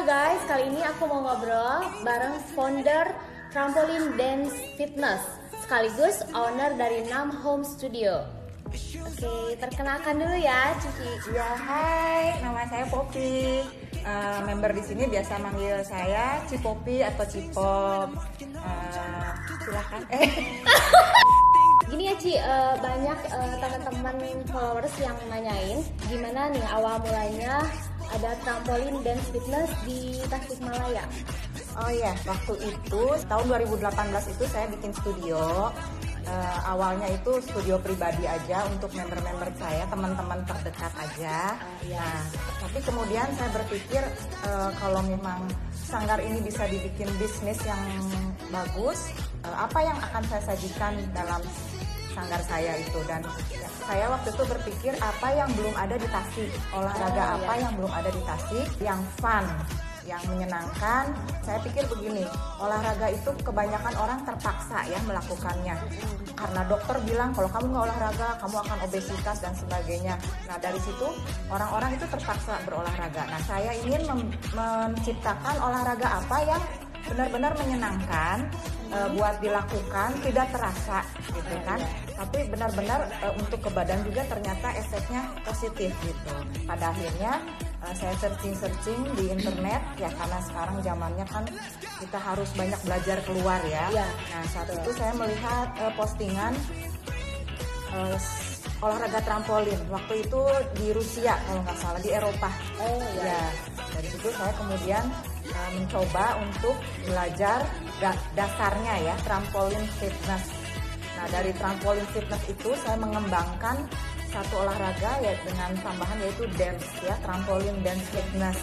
guys, kali ini aku mau ngobrol bareng founder Trampoline Dance Fitness sekaligus owner dari Nam Home Studio. Oke, perkenalkan dulu ya, Cici. Ya, hai, nama saya Poppy. Member di sini biasa manggil saya Cipopi atau Cipop. Silakan. Gini ya Ci, banyak teman-teman followers yang nanyain gimana nih awal mulanya ada Trampoline Dance Fitness di Tasikmalaya. Oh ya, waktu itu tahun 2018 itu saya bikin studio. Awalnya itu studio pribadi aja untuk member-member saya, teman-teman terdekat aja. Nah, tapi kemudian saya berpikir kalau memang sanggar ini bisa dibikin bisnis yang bagus, apa yang akan saya sajikan dalam sanggar saya itu. Dan saya waktu itu berpikir apa yang belum ada di Tasik, olahraga apa yang belum ada di Tasik, yang fun, yang menyenangkan. Saya pikir begini, olahraga itu kebanyakan orang terpaksa ya melakukannya karena dokter bilang kalau kamu nggak olahraga kamu akan obesitas dan sebagainya. Nah dari situ orang-orang itu terpaksa berolahraga. Nah saya ingin menciptakan olahraga apa yang benar-benar menyenangkan, buat dilakukan tidak terasa gitu kan, tapi benar-benar untuk ke badan juga ternyata efeknya positif gitu. Pada akhirnya saya searching di internet ya, karena sekarang zamannya kan kita harus banyak belajar keluar ya. Nah saat itu saya melihat postingan olahraga trampolin waktu itu di Rusia kalau nggak salah, di Eropa. Ya dari situ saya kemudian mencoba untuk belajar dasarnya ya, trampolin fitness. Nah dari trampolin fitness itu saya mengembangkan satu olahraga ya dengan tambahan yaitu dance ya, trampolin dance fitness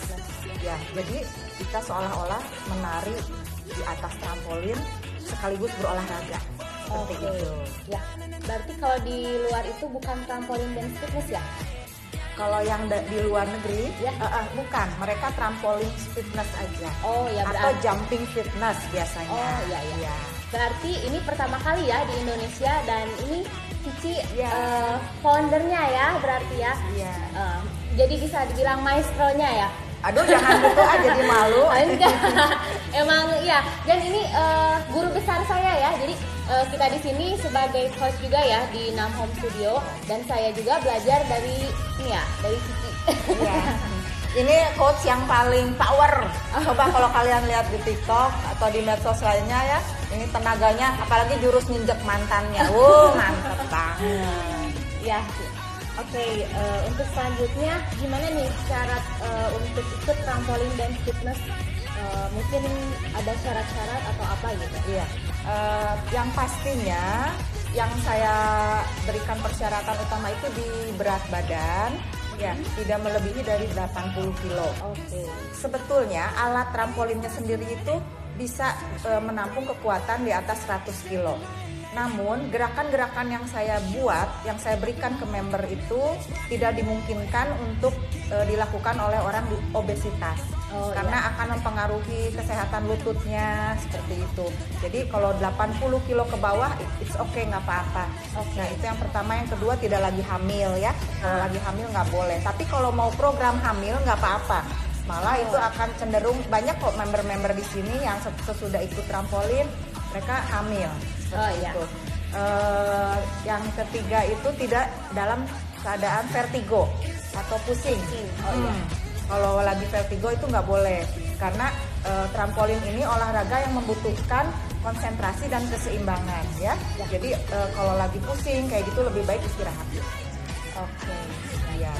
ya. Jadi kita seolah-olah menari di atas trampolin sekaligus berolahraga seperti itu. Ya, berarti kalau di luar itu bukan trampolin dance fitness ya? Kalau yang di luar negeri ya, bukan, mereka trampolin fitness aja. Oh ya, atau jumping fitness biasanya. Oh iya. Berarti ini pertama kali ya di Indonesia dan ini Cici foundernya ya berarti ya. Iya. Jadi bisa dibilang maestronya ya. Aduh jangan gitu aja, jadi malu. Emang iya. Dan ini guru besar saya ya. Jadi kita di sini sebagai coach juga ya di Nam Home Studio, dan saya juga belajar dari ini ya, dari Cici. Iya. Ini coach yang paling power. Coba kalau kalian lihat di TikTok atau di medsos lainnya ya, ini tenaganya, apalagi jurus ninjek mantannya. Mantep banget. Ya. Oke, untuk selanjutnya gimana nih cara untuk ikut trampolin dan fitness? Mungkin ada syarat-syarat atau apa gitu? Iya. Yang pastinya yang saya berikan persyaratan utama itu di berat badan. Ya, tidak melebihi dari 80 kilo. Oke. Sebetulnya alat trampolinnya sendiri itu bisa menampung kekuatan di atas 100 kilo. Namun gerakan-gerakan yang saya buat, yang saya berikan ke member itu tidak dimungkinkan untuk dilakukan oleh orang obesitas. Karena akan mempengaruhi kesehatan lututnya seperti itu. Jadi kalau 80 kilo ke bawah it's okay, nggak apa-apa. Nah itu yang pertama. Yang kedua, tidak lagi hamil ya. Kalau lagi hamil nggak boleh. Tapi kalau mau program hamil nggak apa-apa. Malah itu akan cenderung, banyak kok member-member di sini yang sesudah ikut trampolin mereka hamil. Itu. Yang ketiga itu tidak dalam keadaan vertigo atau pusing. Kalau lagi vertigo itu nggak boleh, karena trampolin ini olahraga yang membutuhkan konsentrasi dan keseimbangan ya. Jadi kalau lagi pusing kayak gitu lebih baik istirahat. Oke. Ya.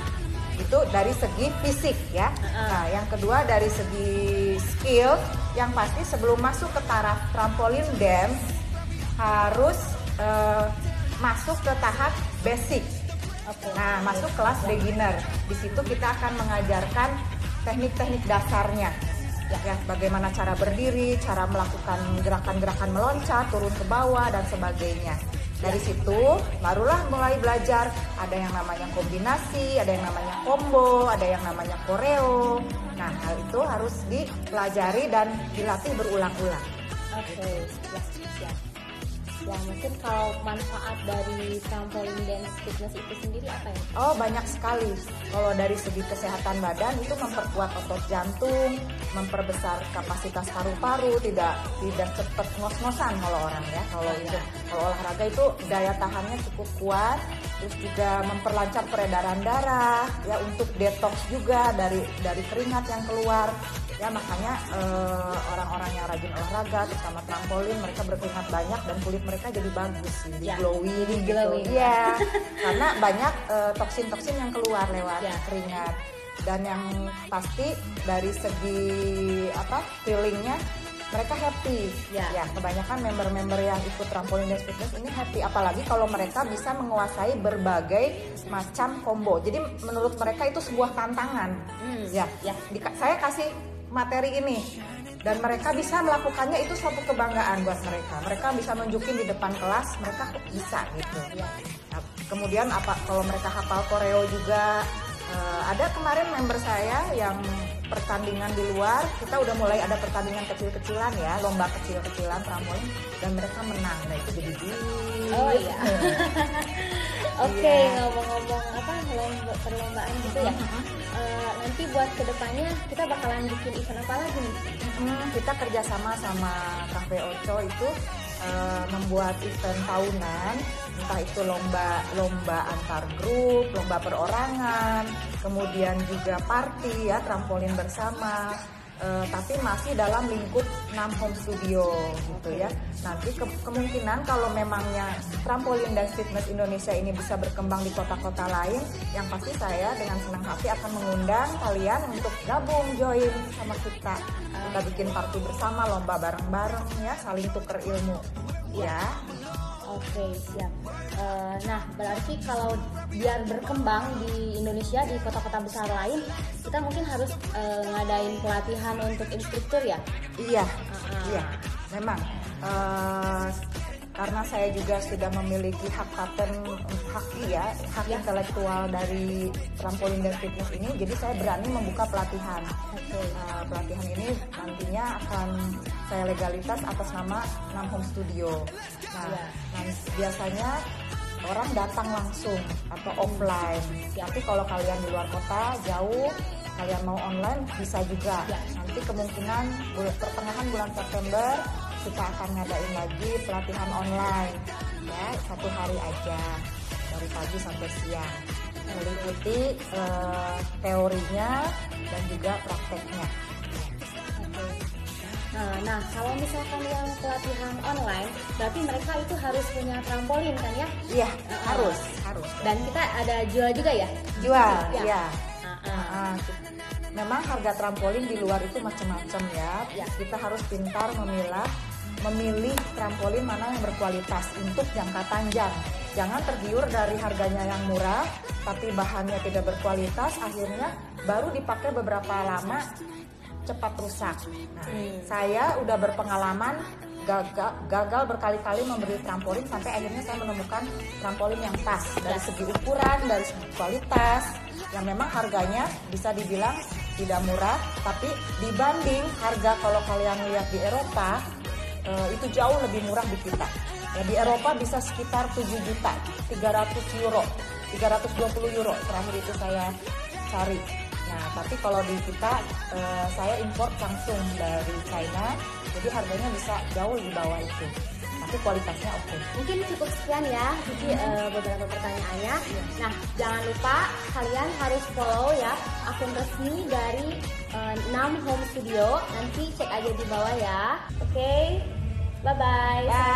Itu dari segi fisik ya. Nah, yang kedua dari segi skill, yang pasti sebelum masuk ke taraf trampolin dance harus masuk ke tahap basic. Nah, masuk kelas beginner. Di situ kita akan mengajarkan teknik-teknik dasarnya. Ya, bagaimana cara berdiri, cara melakukan gerakan-gerakan meloncat, turun ke bawah dan sebagainya. Dari situ barulah mulai belajar, ada yang namanya kombinasi, ada yang namanya combo, ada yang namanya koreo. Nah, hal itu harus dipelajari dan dilatih berulang-ulang. Oke. Ya. Ya mungkin kalau manfaat dari trampolin dance fitness itu sendiri apa ya? Oh, banyak sekali. Kalau dari segi kesehatan badan itu memperkuat otot jantung, memperbesar kapasitas paru-paru, tidak cepat ngos-ngosan kalau orang ya. Kalau olahraga itu daya tahannya cukup kuat, terus juga memperlancar peredaran darah, ya untuk detox juga dari keringat yang keluar. Ya makanya orang-orang yang rajin olahraga terutama trampolin mereka berkeringat banyak dan kulit mereka jadi bagus sih, glowing gitu. Iya. Karena banyak toksin-toksin yang keluar lewat keringat. Dan yang pasti dari segi feelingnya mereka happy. Ya, kebanyakan member-member yang ikut trampolin dance fitness ini happy, apalagi kalau mereka bisa menguasai berbagai macam combo. Jadi menurut mereka itu sebuah tantangan. Saya kasih materi ini dan mereka bisa melakukannya, itu suatu kebanggaan buat mereka. Mereka bisa nunjukin di depan kelas mereka bisa gitu. Nah, kemudian kalau mereka hafal koreo juga, ada kemarin member saya yang pertandingan di luar, kita udah mulai ada pertandingan kecil-kecilan ya, lomba kecil-kecilan trampolin dan mereka menang. Nah itu jadi Oh iya. Oke, ngomong-ngomong perlombaan gitu ya. Nanti buat kedepannya kita bakalan bikin event apa lagi nih? Kita kerjasama sama Cafe Oco itu membuat event tahunan, entah itu lomba antar grup, lomba perorangan, kemudian juga party ya, trampolin bersama. Tapi masih dalam lingkup 6 home studio gitu ya. Nanti kemungkinan kalau memangnya trampolin dan fitness Indonesia ini bisa berkembang di kota-kota lain, yang pasti saya dengan senang hati akan mengundang kalian untuk gabung join sama kita. Kita bikin party bersama, lomba bareng-bareng ya, saling tuker ilmu ya. Oke, siap. Nah, berarti kalau biar berkembang di Indonesia, di kota-kota besar lain, kita mungkin harus ngadain pelatihan untuk instruktur ya? Iya, memang. Karena saya juga sudah memiliki hak intelektual dari trampolin dan fitness ini, jadi saya berani membuka pelatihan. Pelatihan ini nantinya akan saya legalitas atas nama 6 home studio. Biasanya orang datang langsung atau offline. Tapi kalau kalian di luar kota jauh, kalian mau online bisa juga. Nanti kemungkinan pertengahan bulan September kita akan ngadain lagi pelatihan online ya, 1 hari aja dari pagi sampai siang, meliputi teorinya dan juga prakteknya. Nah, kalau misalkan yang pelatihan online, berarti mereka itu harus punya trampolin kan ya? Iya, harus. Dan kita ada jual juga ya? Jual, ya. Memang harga trampolin di luar itu macam-macam ya. Kita harus pintar memilih trampolin mana yang berkualitas untuk jangka panjang. Jangan tergiur dari harganya yang murah, tapi bahannya tidak berkualitas, akhirnya baru dipakai beberapa lama cepat rusak. Saya udah berpengalaman gagal berkali-kali membeli trampolin sampai akhirnya saya menemukan trampolin yang pas dari segi ukuran, dari segi kualitas, yang memang harganya bisa dibilang tidak murah, tapi dibanding harga kalau kalian lihat di Eropa itu jauh lebih murah di kita. Ya, di Eropa bisa sekitar 7 juta, 300 euro, 320 euro terakhir itu saya cari. Nah, tapi kalau di kita saya import langsung dari China, jadi harganya bisa jauh di bawah itu. Tapi kualitasnya oke. Mungkin cukup sekian ya, beberapa pertanyaannya. Nah, jangan lupa kalian harus follow ya akun resmi dari 6 Home Studio. Nanti cek aja di bawah ya. Oke, bye-bye. Bye.